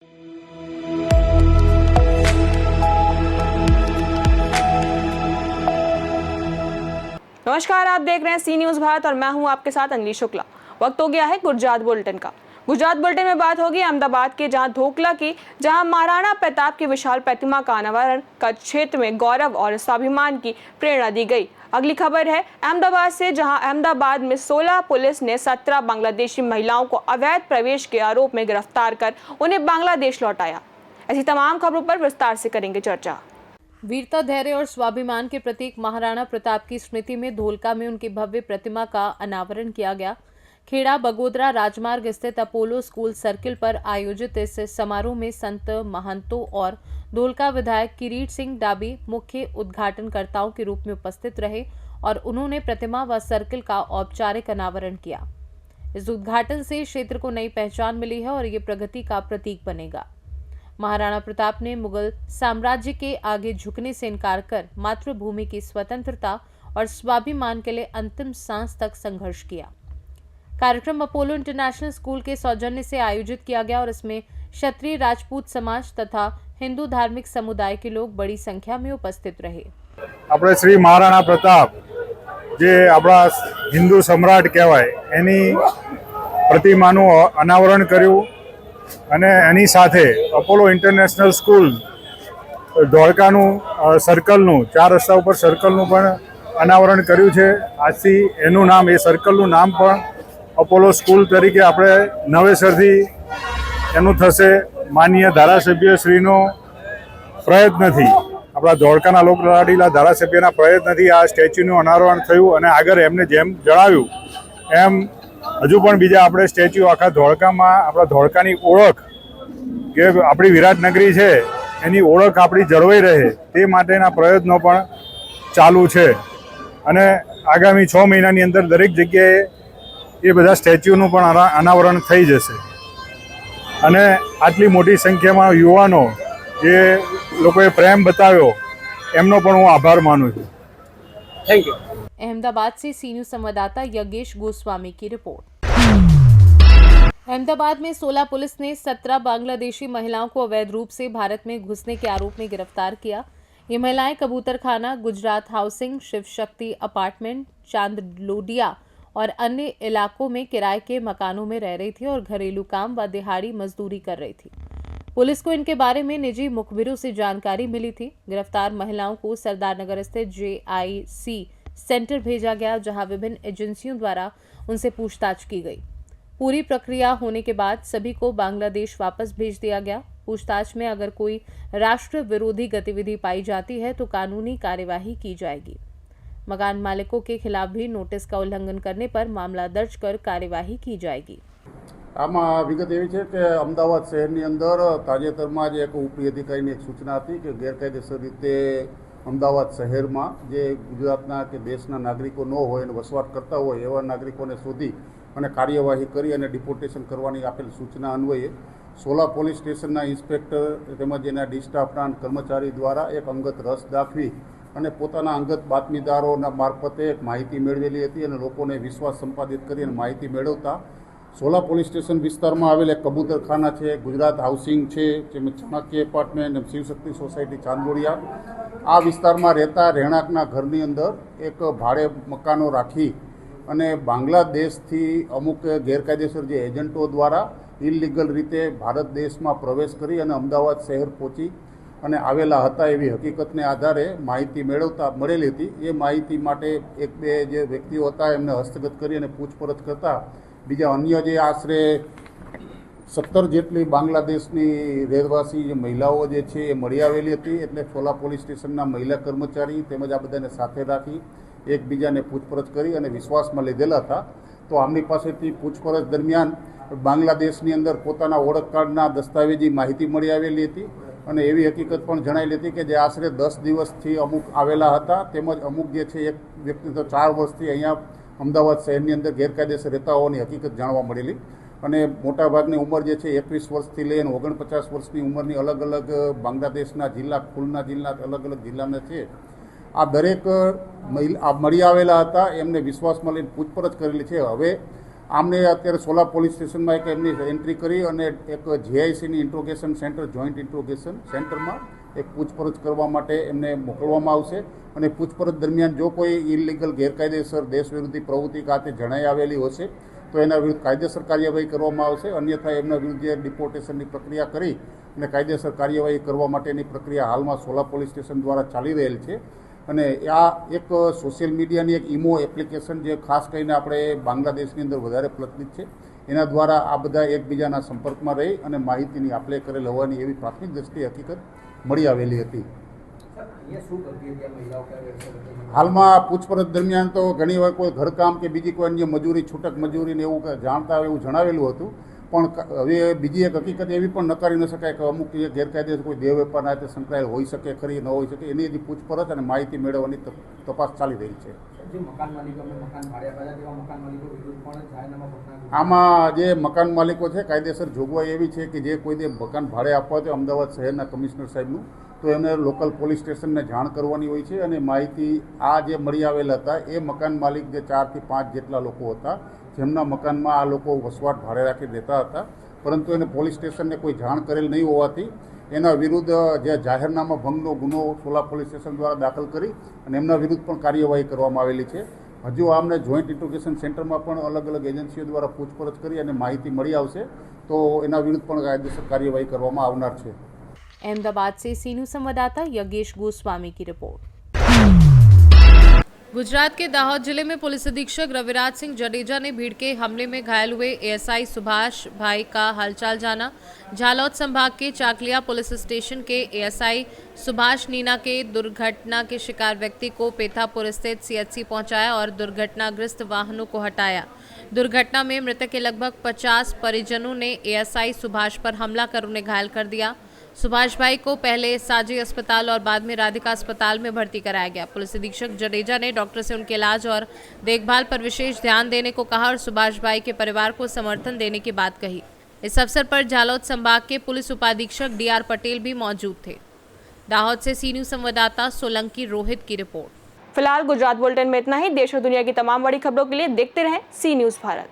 नमस्कार, आप देख रहे हैं सी न्यूज भारत और मैं हूं आपके साथ अंजलि शुक्ला। वक्त हो गया है गुजरात बुलेटिन का। गुजरात बुलेटिन में बात होगी अहमदाबाद के जहां महाराणा प्रताप की विशाल प्रतिमा का अनावरण कच्छ क्षेत्र में गौरव और स्वाभिमान की प्रेरणा दी गई। अगली खबर है अहमदाबाद से, जहां अहमदाबाद में 16 पुलिस ने 17 बांग्लादेशी महिलाओं को अवैध प्रवेश के आरोप में गिरफ्तार कर उन्हें बांग्लादेश लौटाया। ऐसी तमाम खबरों पर विस्तार से करेंगे चर्चा। वीरता, धैर्य और स्वाभिमान के प्रतीक महाराणा प्रताप की स्मृति में धोलका में उनकी भव्य प्रतिमा का अनावरण किया गया। खेड़ा बगोदरा राजमार्ग स्थित अपोलो स्कूल सर्किल पर आयोजित इस समारोह में संत महंतों और धोलका विधायक किरीट सिंह डाबी मुख्य उद्घाटनकर्ताओं के रूप में उपस्थित रहे और उन्होंने प्रतिमा व सर्किल का औपचारिक अनावरण किया। इस उद्घाटन से क्षेत्र को नई पहचान मिली है और ये प्रगति का प्रतीक बनेगा। महाराणा प्रताप ने मुगल साम्राज्य के आगे झुकने से इनकार कर मातृभूमि की स्वतंत्रता और स्वाभिमान के लिए अंतिम सांस तक संघर्ष किया। कार्यक्रम अपोलो इंटरनेशनल स्कूल के सौजन्य से आयोजित किया गया और इसमें क्षत्रिय राजपूत समाज तथा हिंदू धार्मिक समुदाय के लोग बड़ी संख्या में उपस्थित रहे। આપણે શ્રી મહારાણા પ્રતાપ જે આપણા હિન્દુ સમ્રાટ કહેવાય એની પ્રતિમાનું અનાવરણ કર્યું અને એની સાથે અપોલો ઇન્ટરનેશનલ સ્કૂલ ધોળકાનું સર્કલનું 4 રસ્તા ઉપર સર્કલનું પણ અનાવરણ કર્યું છે। આજથી એનું નામ, એ સર્કલનું નામ પણ અપોલો સ્કૂલ તરીકે આપણે નવેસરથી એનું થશે। માનનીય ધારાસભ્યશ્રીનો પ્રયત્નથી, આપણા ધોળકાના લોકલાડીલા ધારાસભ્યના પ્રયત્નથી આ સ્ટેચ્યુનું અનાવરણ થયું અને આગળ એમને જેમ જણાવ્યું એમ હજુ પણ બીજા આપણે સ્ટેચ્યુ આખા ધોળકામાં, આપણા ધોળકાની ઓળખ કે આપણી વિરાટનગરી છે એની ઓળખ આપણી જળવાઈ રહે તે માટેના પ્રયત્નો પણ ચાલુ છે અને આગામી 6 મહિનાની અંદર દરેક જગ્યાએ એ બધા સ્ટેચ્યુનું પણ અનાવરણ થઈ જશે અને આટલી મોટી સંખ્યામાં યુવાનો જે લોકોએ પ્રેમ બતાવ્યો એમનો પણ હું આભાર માનું છું। Thank you. अहमदाबाद से सी न्यूज संवाददाता यज्ञेश गोस्वामी की रिपोर्ट। अहमदाबाद में 16 पुलिस ने 17 बांग्लादेशी महिलाओं को अवैध रूप से भारत में घुसने के आरोप में गिरफ्तार किया। ये महिलाएं कबूतरखाना, गुजरात हाउसिंग, शिव शक्ति अपार्टमेंट, चांदलोडिया और अन्य इलाकों में किराए के मकानों में रह रही थी और घरेलू काम व दिहाड़ी मजदूरी कर रही थी। पुलिस को इनके बारे में निजी मुखबिरों से जानकारी मिली थी। गिरफ्तार महिलाओं को सरदारनगर स्थित JIC सेंटर भेजा गया, जहां विभिन्न एजेंसियों द्वारा उनसे पूछताछ की गई। पूरी प्रक्रिया होने के बाद सभी को बांग्लादेश वापस भेज दिया गया। पूछताछ में अगर कोई राष्ट्र विरोधी गतिविधि पाई जाती है तो कानूनी कार्यवाही की जाएगी। मकान मालिकों के खिलाफ भी नोटिस का उल्लंघन करने पर मामला दर्ज कर कार्यवाही की जाएगी। આમાં વિગત એવી છે કે અમદાવાદ શહેરની અંદર તાજેતરમાં જ એક ઉપરી અધિકારીની એક સૂચના હતી કે ગેરકાયદેસર રીતે અમદાવાદ શહેરમાં જે ગુજરાતના કે દેશના નાગરિકો ન હોય અને વસવાટ કરતા હોય એવા નાગરિકોને શોધી અને કાર્યવાહી કરી અને ડિપોર્ટેશન કરવાની આપેલ સૂચના અન્વયે 16 પોલીસ સ્ટેશનના ઇન્સ્પેક્ટર તેમજ એના ડિસ્ટાફના કર્મચારી દ્વારા એક અંગત રસ દાખવી અને પોતાના અંગત બાતમીદારોના મારફતે એક માહિતી મેળવેલી હતી અને લોકોને વિશ્વાસ સંપાદિત કરી અને માહિતી મેળવતા 16 પોલીસ સ્ટેશન વિસ્તારમાં આવેલ એક કબૂતરખાના છે, ગુજરાત હાઉસિંગ છે, જેમાં ચાણક્ય એપાર્ટમેન્ટ, શિવશક્તિ સોસાયટી ચાંદોડિયા, આ વિસ્તારમાં રહેતા રહેણાંકના ઘરની અંદર એક ભાડે મકાનો રાખી અને બાંગ્લાદેશથી અમુક ગેરકાયદેસર જે એજન્ટો દ્વારા ઇલીગલ રીતે ભારત દેશમાં પ્રવેશ કરી અને અમદાવાદ શહેર પહોંચી અને આવેલા હતા એવી હકીકતને આધારે માહિતી મળેલી હતી। એ માહિતી માટે એક બે જે વ્યક્તિઓ હતા એમને હસ્તગત કરી અને પૂછપરછ કરતા બીજા अन्य જે આશરે 17 જેટલી બાંગ્લાદેશની રહેવાસી જે મહિલાઓ જે છે એ મળી આવેલી હતી। એટલે સોલા પોલીસ સ્ટેશનના મહિલા કર્મચારી તેમજ આ બધાને સાથે રાખી એકબીજાને પૂછપરછ કરી અને વિશ્વાસમાં લીધેલા હતા। તો આમની પાસેથી પૂછપરછ દરમિયાન બાંગ્લાદેશની અંદર પોતાના ઓળખ કાર્ડના દસ્તાવેજી માહિતી મળી આવેલી હતી અને એવી હકીકત પણ જણાયેલી હતી કે જે આશરે 10 દિવસથી અમુક આવેલા હતા તેમજ અમુક જે છે એક વ્યક્તિ તો 4 વર્ષથી અહીંયા અમદાવાદ શહેરની અંદર ગેરકાયદેસર રહેતા હોવાની હકીકત જાણવા મળેલી અને મોટાભાગની ઉંમર જે છે 21 વર્ષથી લઈને 49 વર્ષની ઉંમરની અલગ અલગ બાંગ્લાદેશના જિલ્લા, ખુલના જિલ્લા, અલગ અલગ જિલ્લાના છે। આ દરેક મળી આવેલા હતા, એમને વિશ્વાસમાં લઈને પૂછપરછ કરેલી છે। હવે આમને અત્યારે સોલા પોલીસ સ્ટેશનમાં એક એમની એન્ટ્રી કરી અને એક જીઆઈસીની ઇન્ટ્રોગેશન સેન્ટર, જોઈન્ટ ઇન્ટ્રોગેશન સેન્ટરમાં એક પૂછપરછ કરવા માટે એમને મોકલવામાં આવશે અને પૂછપરછ દરમિયાન જો કોઈ ઇલીગલ ગેરકાયદેસર દેશ વિરોધી પ્રવૃત્તિ ખાતે જણાઈ આવેલી હશે તો એના વિરુદ્ધ કાયદેસર કાર્યવાહી કરવામાં આવશે, અન્યથા એમના વિરુદ્ધ ડિપોર્ટેશનની પ્રક્રિયા કરી અને કાયદેસર કાર્યવાહી કરવા માટેની પ્રક્રિયા હાલમાં સોલા પોલીસ સ્ટેશન દ્વારા ચાલી રહેલ છે. અને આ એક સોશિયલ મીડિયાની એક ઈમો એપ્લિકેશન જે ખાસ કરીને આપણે બાંગ્લાદેશની અંદર વધારે પ્રચલિત છે, એના દ્વારા આ બધા એકબીજાના સંપર્કમાં રહી અને માહિતીની આપ લે કરેલ હોવાની એવી પ્રાથમિક દ્રષ્ટિએ હકીકત મળી આવેલી હતી. હાલમાં પૂછપરછ દરમિયાન તો ઘણીવાર કોઈ ઘરકામ કે બીજી કોઈ અન્ય મજૂરી, છૂટક મજૂરીને એવું જાણતા હોય એવું જણાવેલું હતું, પણ હવે બીજી એક હકીકત એવી પણ નકારી ન શકાય કે અમુક ગેરકાયદેસર કોઈ દેહ વેપારના હાથે સંકળાયેલ હોઈ શકે ખરી, ન હોઈ શકે, એની હજી પૂછપરછ અને માહિતી મેળવવાની તપાસ ચાલી રહી છે. આમાં જે મકાન માલિકો છે, કાયદેસર જોગવાઈ એવી છે કે જે કોઈ મકાન ભાડે આપવા હોય અમદાવાદ શહેરના કમિશનર સાહેબનું, તો એમને લોકલ પોલીસ સ્ટેશનને જાણ કરવાની હોય છે અને માહિતી આ જે મળી આવેલા હતા એ મકાન માલિક જે 4 થી 5 જેટલા લોકો હતા જેમના મકાનમાં આ લોકો વસવાટ ભાડે રાખી દેતા હતા, પરંતુ એને પોલીસ સ્ટેશનને કોઈ જાણ કરેલ નહીં હોવાથી એના વિરુદ્ધ જે જાહેરનામા ભંગનો ગુનો સોલા પોલીસ સ્ટેશન દ્વારા દાખલ કરી અને એમના વિરુદ્ધ પણ કાર્યવાહી કરવામાં આવેલી છે. હજુ આમને જોઈન્ટ ઇન્ટ્રોગેશન સેન્ટરમાં પણ અલગ અલગ એજન્સીઓ દ્વારા પૂછપરછ કરી અને માહિતી મળી આવશે તો એના વિરુદ્ધ પણ કાયદેસર કાર્યવાહી કરવામાં આવનાર છે. अहमदाबाद से सीनू संवाददाता यज्ञेश गोस्वामी की रिपोर्ट। गुजरात के दाहोद जिले में पुलिस अधीक्षक रविराज सिंह जडेजा ने भीड़ के हमले में घायल हुए एएसआई सुभाष भाई का हालचाल जाना। झालौद संभाग के चाकलिया पुलिस स्टेशन के एएसआई सुभाष नीना के दुर्घटना के शिकार व्यक्ति को पेथापुर स्थित सीएचसी पहुंचाया और दुर्घटनाग्रस्त वाहनों को हटाया। दुर्घटना में मृतक के लगभग 50 परिजनों ने एएसआई सुभाष पर हमला कर उन्हें घायल कर दिया। सुभाष भाई को पहले साजी अस्पताल और बाद में राधिका अस्पताल में भर्ती कराया गया। पुलिस अधीक्षक जडेजा ने डॉक्टर से उनके इलाज और देखभाल पर विशेष ध्यान देने को कहा और सुभाष भाई के परिवार को समर्थन देने की बात कही। इस अवसर पर झालौद संभाग के पुलिस उपाधीक्षक डीआर पटेल भी मौजूद थे। दाहोद से सी न्यूज संवाददाता सोलंकी रोहित की रिपोर्ट। फिलहाल गुजरात बुलेटिन में इतना ही। देश और दुनिया की तमाम बड़ी खबरों के लिए देखते रहें सी न्यूज़ भारत।